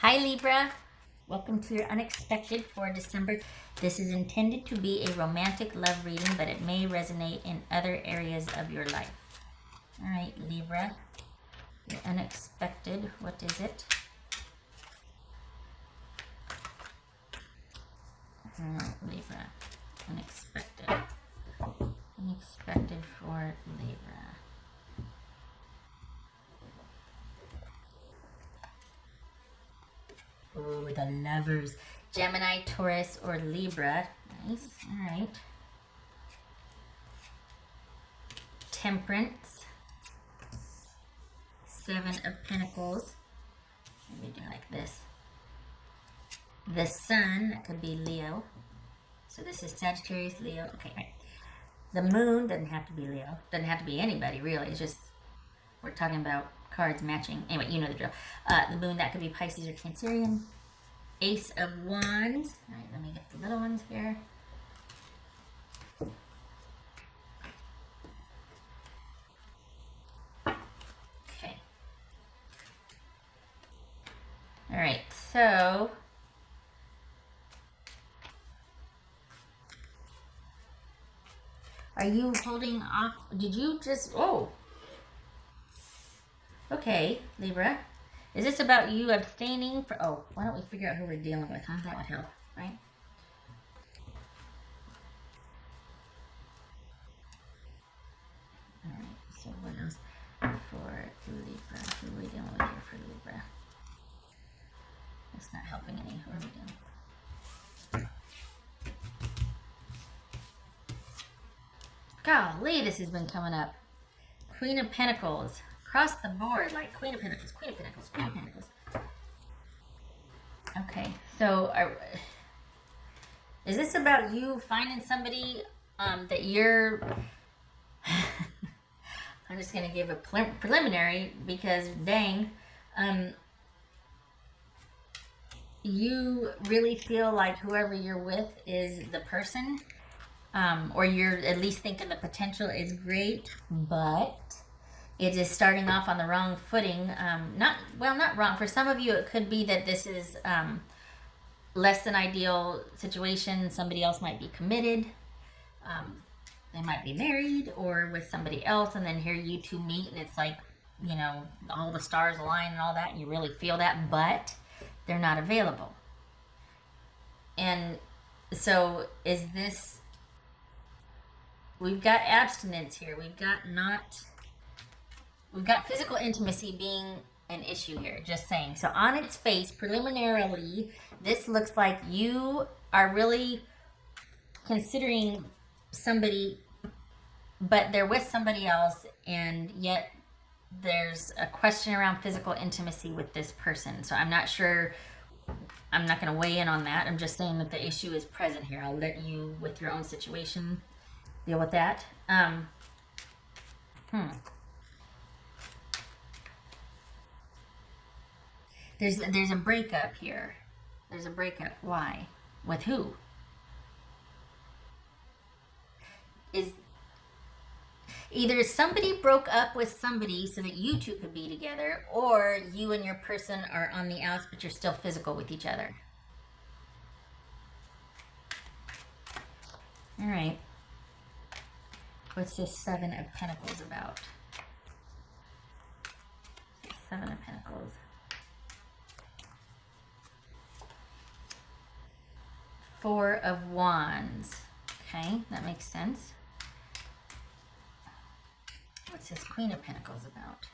Hi Libra, welcome to your unexpected for December. This is intended to be a romantic love reading, but it may resonate in other areas of your life. All right, Libra, your unexpected, what is it? All right, Libra, unexpected. Unexpected for Libra. Ooh, the Lovers. Gemini, Taurus, or Libra. Nice. All right. Temperance. Seven of Pentacles. Let me do like this. The Sun. That could be Leo. So this is Sagittarius, Leo. Okay, right. The Moon doesn't have to be Leo. Doesn't have to be anybody, really. It's just, we're talking about cards matching. Anyway, you know the drill. The Moon, that could be Pisces or Cancerian. Ace of Wands. All right, let me get the little ones here. Okay. All right, so are you holding off? Did you just, oh. Okay, Libra. Is this about you abstaining for, oh, why don't we figure out who we're dealing with, huh? That would help, right? All right, so what else for Libra? Who are we dealing with here for Libra? It's not helping any. Who are we doing? Golly, this has been coming up. Queen of Pentacles. Across the board, like Queen of Pentacles, Queen of Pentacles, Queen of Pentacles. Okay, so is this about you finding somebody that you're... I'm just going to give a preliminary because, dang, you really feel like whoever you're with is the person, or you're at least thinking the potential is great, but it is starting off on the wrong footing. Not wrong. For some of you, it could be that this is less than ideal situation. Somebody else might be committed. They might be married or with somebody else, and then here you two meet, and it's like, you know, all the stars align and all that, and you really feel that, but they're not available. And so is this... We've got abstinence here. We've got physical intimacy being an issue here, just saying. So on its face, preliminarily, this looks like you are really considering somebody, but they're with somebody else, and yet there's a question around physical intimacy with this person. So I'm not sure, I'm not going to weigh in on that. I'm just saying that the issue is present here. I'll let you, with your own situation, deal with that. There's a breakup here. There's a breakup. Why? With who? Is either somebody broke up with somebody so that you two could be together, or you and your person are on the outs but you're still physical with each other. All right. What's this Seven of Pentacles about? Seven of Pentacles. Four of Wands. Okay, that makes sense. What's this Queen of Pentacles about?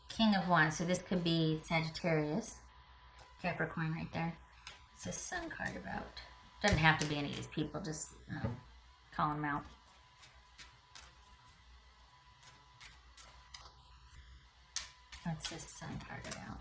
King of Wands. So this could be Sagittarius. Capricorn right there. What's this Sun card about? Doesn't have to be any of these people. Just call them out. What's this Sun card about?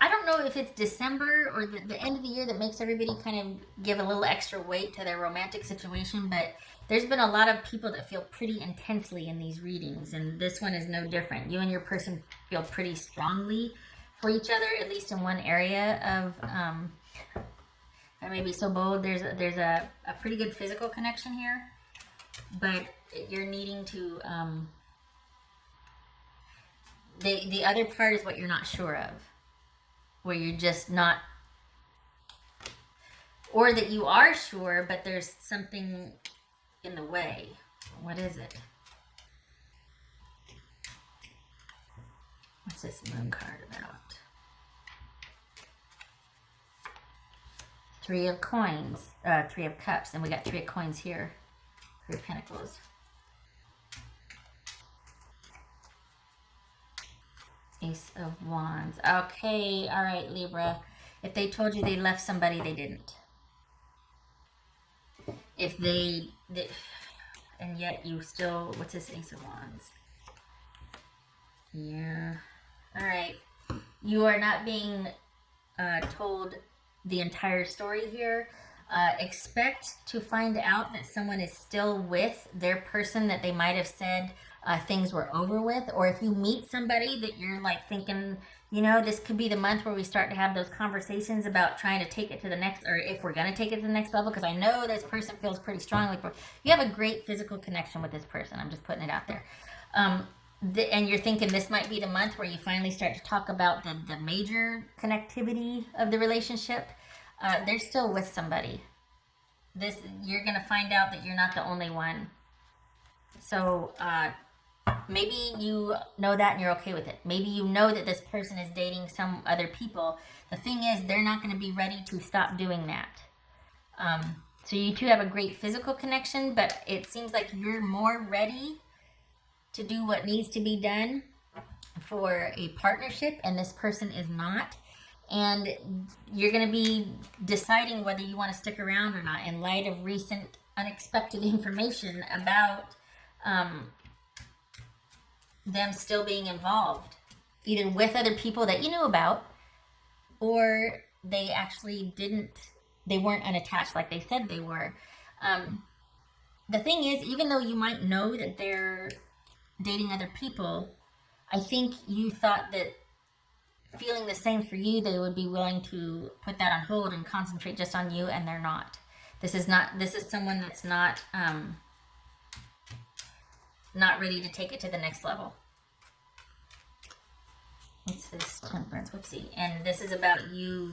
I don't know if it's December or the end of the year that makes everybody kind of give a little extra weight to their romantic situation, but there's been a lot of people that feel pretty intensely in these readings, and this one is no different. You and your person feel pretty strongly for each other, at least in one area of, I may be so bold, there's a pretty good physical connection here, but you're needing to The other part is what you're not sure of, where you're just not, or that you are sure, but there's something in the way. What is it? What's this moon card about? Three of coins, Three of cups, and we got Three of coins here. Three of pentacles. Ace of wands. Okay, all right, Libra. If they told you they left somebody, they didn't. If they and yet you still, what's this Ace of wands? Yeah. All right. You are not being told the entire story here. Expect to find out that someone is still with their person that they might have said things were over with. Or if you meet somebody that you're like thinking, you know, this could be the month where we start to have those conversations about trying to take it to the next, or if we're going to take it to the next level, because I know this person feels pretty strongly. You have a great physical connection with this person. I'm just putting it out there. And you're thinking this might be the month where you finally start to talk about the major connectivity of the relationship. They're still with somebody. You're going to find out that you're not the only one. So maybe you know that and you're okay with it. Maybe you know that this person is dating some other people. The thing is, they're not going to be ready to stop doing that. So you two have a great physical connection, but it seems like you're more ready to do what needs to be done for a partnership, and this person is not. And you're going to be deciding whether you want to stick around or not in light of recent unexpected information about them still being involved, either with other people that you knew about, or they actually they weren't unattached like they said they were. The thing is, even though you might know that they're dating other people, I think you thought that feeling the same for you, they would be willing to put that on hold and concentrate just on you, and they're not. This is someone that's not ready to take it to the next level. What's this? Temperance. Whoopsie. And this is about you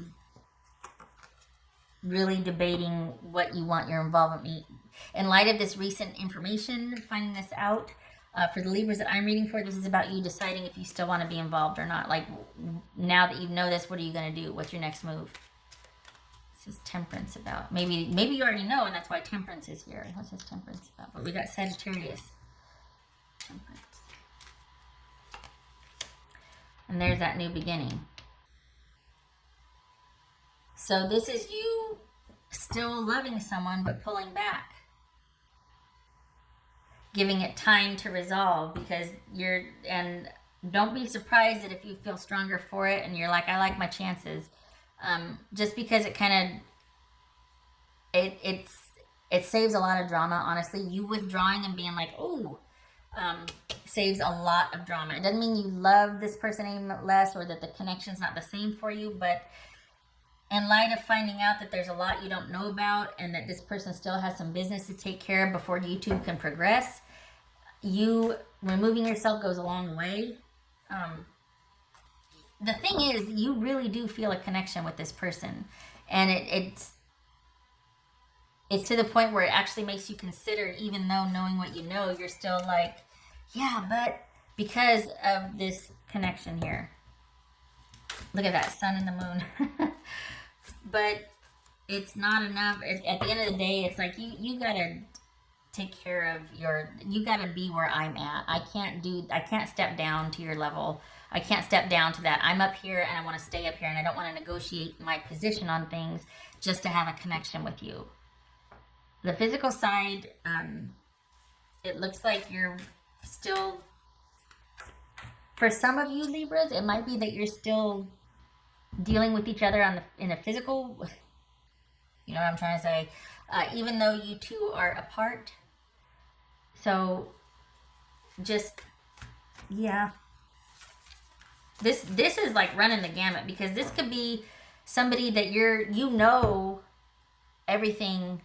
really debating what you want your involvement to be. In light of this recent information, finding this out, for the Libras that I'm reading for, this is about you deciding if you still want to be involved or not. Like, now that you know this, what are you going to do? What's your next move? This is Temperance about. Maybe you already know, and that's why Temperance is here. What's this Temperance about? But we got Sagittarius. Temperance. And there's that new beginning. So this is you still loving someone, but pulling back. Giving it time to resolve, because and don't be surprised that if you feel stronger for it and you're like, I like my chances, just because it kind of, it saves a lot of drama, honestly. You withdrawing and being like, oh, saves a lot of drama. It doesn't mean you love this person any less or that the connection's not the same for you, but in light of finding out that there's a lot you don't know about and that this person still has some business to take care of before you two can progress, you removing yourself goes a long way. The thing is, you really do feel a connection with this person, and it's to the point where it actually makes you consider, even though knowing what you know, you're still like, yeah, but because of this connection here. Look at that, sun and the moon. But it's not enough. At the end of the day, it's like you gotta take care of you gotta be where I'm at. I can't step down to your level. I can't step down to that. I'm up here and I want to stay up here, and I don't want to negotiate my position on things just to have a connection with you. The physical side, it looks like you're still, for some of you Libras, it might be that you're still dealing with each other in a physical, you know what I'm trying to say, even though you two are apart. So just, yeah, this is like running the gamut, because this could be somebody that you know everything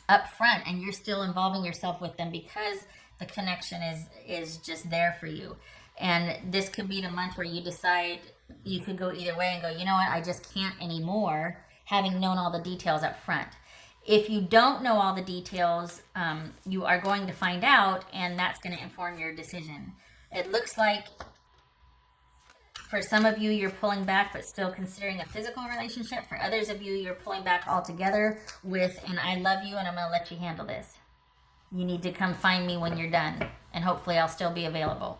up front, and you're still involving yourself with them because the connection is just there for you. And this could be the month where you decide you could go either way and go, you know what, I just can't anymore, having known all the details up front. If you don't know all the details, you are going to find out, and that's going to inform your decision. It looks like for some of you, you're pulling back, but still considering a physical relationship. For others of you, you're pulling back altogether with, and I love you, and I'm going to let you handle this. You need to come find me when you're done, and hopefully I'll still be available.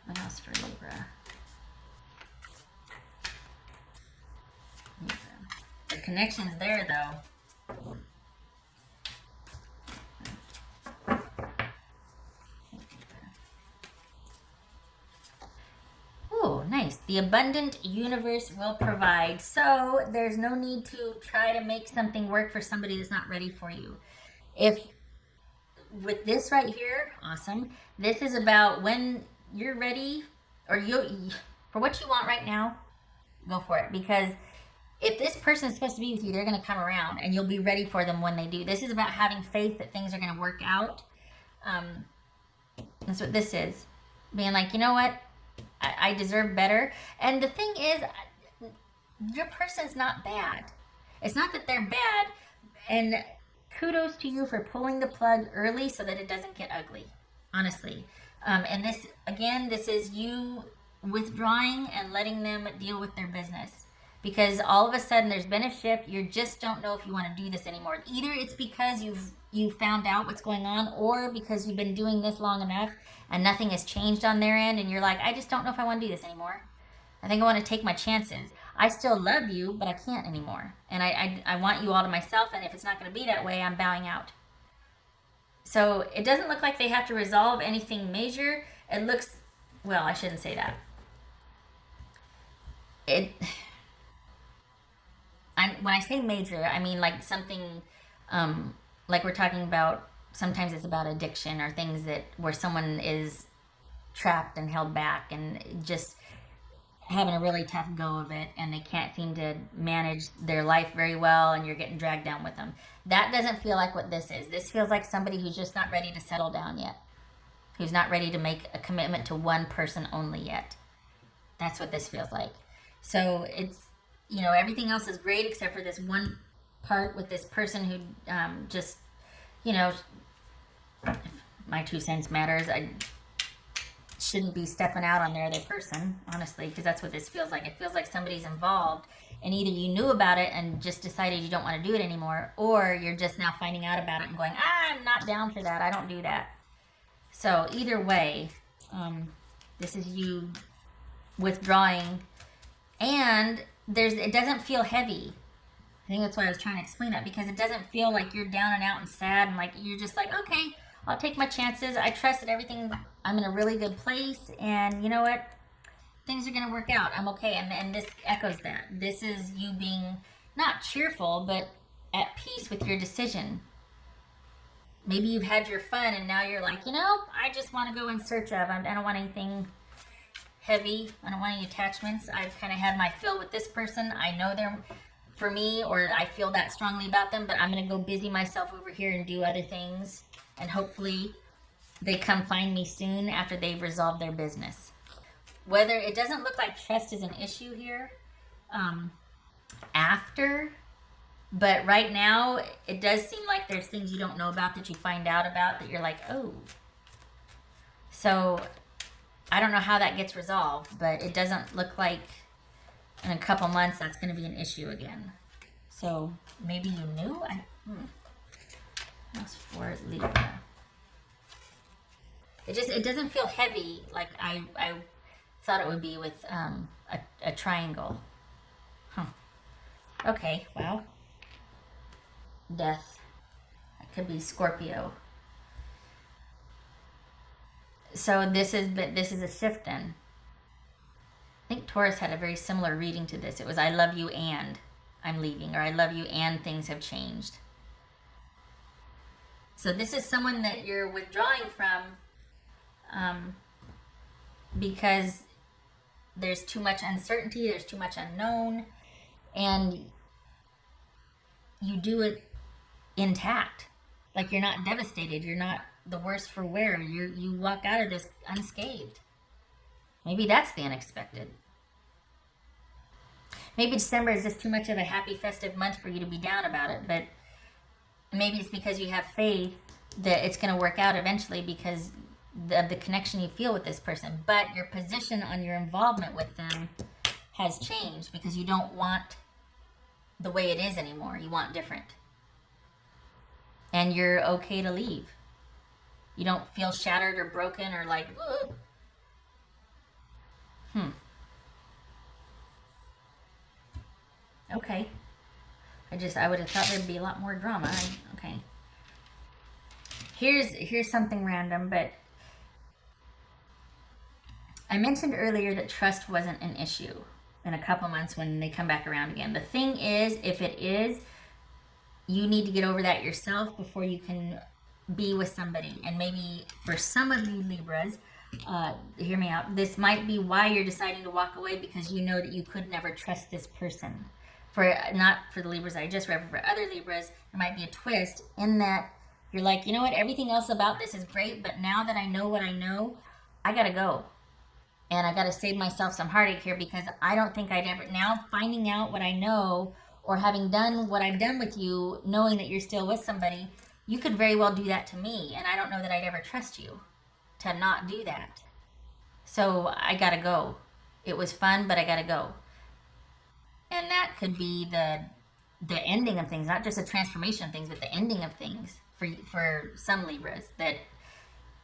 What else for Libra? Libra. The connection's there, though. Oh, nice. The abundant universe will provide. So there's no need to try to make something work for somebody that's not ready for you. If with this right here, awesome. This is about when you're ready, or you for what you want right now, go for it. Because if this person is supposed to be with you, they're going to come around, and you'll be ready for them when they do. This is about having faith that things are going to work out. That's what this is. Being like, you know what? I deserve better. And the thing is, your person's not bad. It's not that they're bad. And kudos to you for pulling the plug early so that it doesn't get ugly. Honestly. And this, again, this is you withdrawing and letting them deal with their business. Because all of a sudden there's been a shift. You just don't know if you want to do this anymore. Either it's because you've found out what's going on, or because you've been doing this long enough and nothing has changed on their end, and you're like, I just don't know if I want to do this anymore. I think I want to take my chances. I still love you, but I can't anymore. And I want you all to myself, and if it's not going to be that way, I'm bowing out. So it doesn't look like they have to resolve anything major. It looks, well, I shouldn't say that. When I say major, I mean like something, like we're talking about, sometimes it's about addiction or things where someone is trapped and held back and just having a really tough go of it, and they can't seem to manage their life very well, and you're getting dragged down with them. That doesn't feel like what this is. This feels like somebody who's just not ready to settle down yet, who's not ready to make a commitment to one person only yet. That's what this feels like. So it's, everything else is great except for this one part with this person who just, if my 2 cents matters, I shouldn't be stepping out on their other person, honestly, because that's what this feels like. It feels like somebody's involved, and either you knew about it and just decided you don't want to do it anymore, or you're just now finding out about it and going, I'm not down for that. I don't do that. So either way, this is you withdrawing, and it doesn't feel heavy. I think that's why I was trying to explain that, because it doesn't feel like you're down and out and sad, and like you're just like, okay, I'll take my chances. I trust that I'm in a really good place, and you know what? Things are going to work out. I'm okay. And this echoes that. This is you being not cheerful, but at peace with your decision. Maybe you've had your fun, and now you're like, I just want to go in search of. I don't want anything heavy. I don't want any attachments. I've kind of had my fill with this person. I know they're for me, or I feel that strongly about them, but I'm going to go busy myself over here and do other things. And hopefully they come find me soon after they've resolved their business. Whether it doesn't look like trust is an issue here after, but right now it does seem like there's things you don't know about that you find out about that you're like, oh. So I don't know how that gets resolved, but it doesn't look like in a couple months that's going to be an issue again. So maybe you knew? That's for Libra. It doesn't feel heavy like I thought it would be with a triangle. Okay, wow. Death. It could be Scorpio. So this is a shift then. I think Taurus had a very similar reading to this. It was, I love you and I'm leaving, or I love you and things have changed. So this is someone that you're withdrawing from because there's too much uncertainty, there's too much unknown, and you do it intact. Like you're not devastated, you're not the worse for wear. You walk out of this unscathed. Maybe that's the unexpected. Maybe December is just too much of a happy festive month for you to be down about it, but maybe it's because you have faith that it's going to work out eventually because of the connection you feel with this person. But your position on your involvement with them has changed because you don't want the way it is anymore. You want different. And you're okay to leave. You don't feel shattered or broken or like, okay. I would have thought there'd be a lot more drama. Okay. Here's something random, but I mentioned earlier that trust wasn't an issue in a couple months when they come back around again. The thing is, if it is, you need to get over that yourself before you can be with somebody. And maybe for some of you Libras, hear me out, this might be why you're deciding to walk away, because you know that you could never trust this person. Not for the Libras I just read, but for other Libras, there might be a twist in that you're like, you know what, everything else about this is great, but now that I know what I know, I gotta go. And I gotta save myself some heartache here, because I don't think I'd ever, now finding out what I know, or having done what I've done with you, knowing that you're still with somebody, you could very well do that to me, and I don't know that I'd ever trust you to not do that. So I gotta go. It was fun, but I gotta go. And that could be the ending of things, not just a transformation of things, but the ending of things for some Libras. That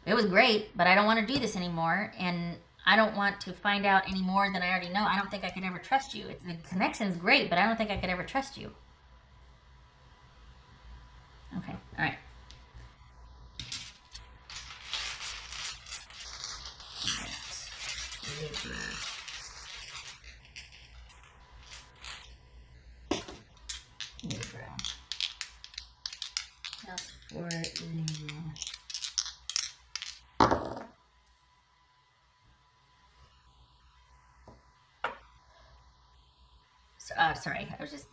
it was great, but I don't want to do this anymore, and I don't want to find out any more than I already know. I don't think I could ever trust you. The connection's great, but I don't think I could ever trust you. Okay, all right. Libra. Libra. Just for Libra. So, sorry, I was just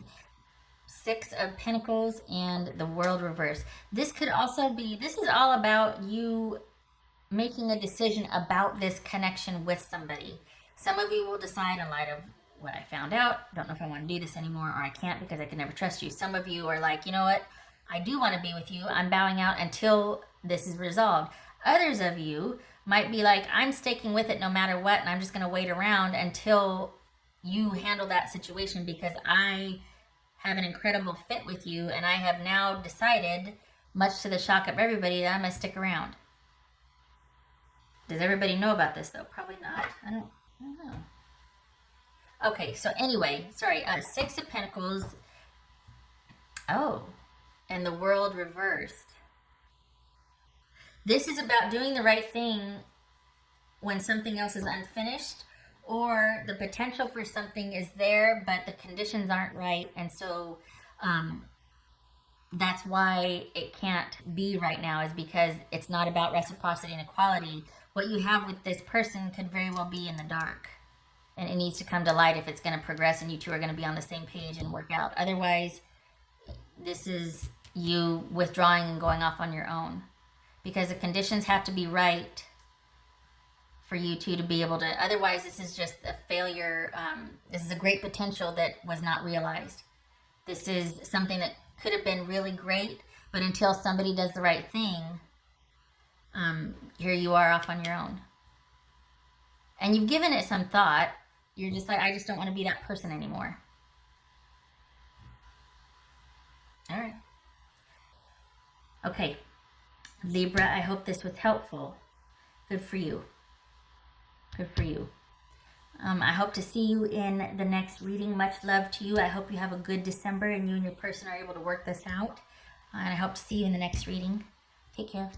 Six of Pentacles and the World reverse. This could also be, this is all about you making a decision about this connection with somebody. Some of you will decide in light of what I found out, don't know if I want to do this anymore, or I can't because I can never trust you. Some of you are like, you know what, I do want to be with you. I'm bowing out until this is resolved. Others of you might be like, I'm sticking with it no matter what, and I'm just going to wait around until you handle that situation, because I have an incredible fit with you, and I have now decided, much to the shock of everybody, that I'm going to stick around. Does everybody know about this, though? Probably not. I don't know. Okay, so anyway, sorry, Six of Pentacles. Oh, and the World reversed. This is about doing the right thing when something else is unfinished, or the potential for something is there, but the conditions aren't right, and so that's why it can't be right now, is because it's not about reciprocity and equality. What you have with this person could very well be in the dark, and it needs to come to light if it's going to progress and you two are going to be on the same page and work out. Otherwise, this is you withdrawing and going off on your own, because the conditions have to be right for you two to be able to. Otherwise, this is just a failure. This is a great potential that was not realized. This is something that could have been really great, but until somebody does the right thing, here you are off on your own. And you've given it some thought. You're just like, I just don't want to be that person anymore. All right. Okay. Libra, I hope this was helpful. Good for you. Good for you. I hope to see you in the next reading. Much love to you. I hope you have a good December and you and your person are able to work this out. And I hope to see you in the next reading. Take care.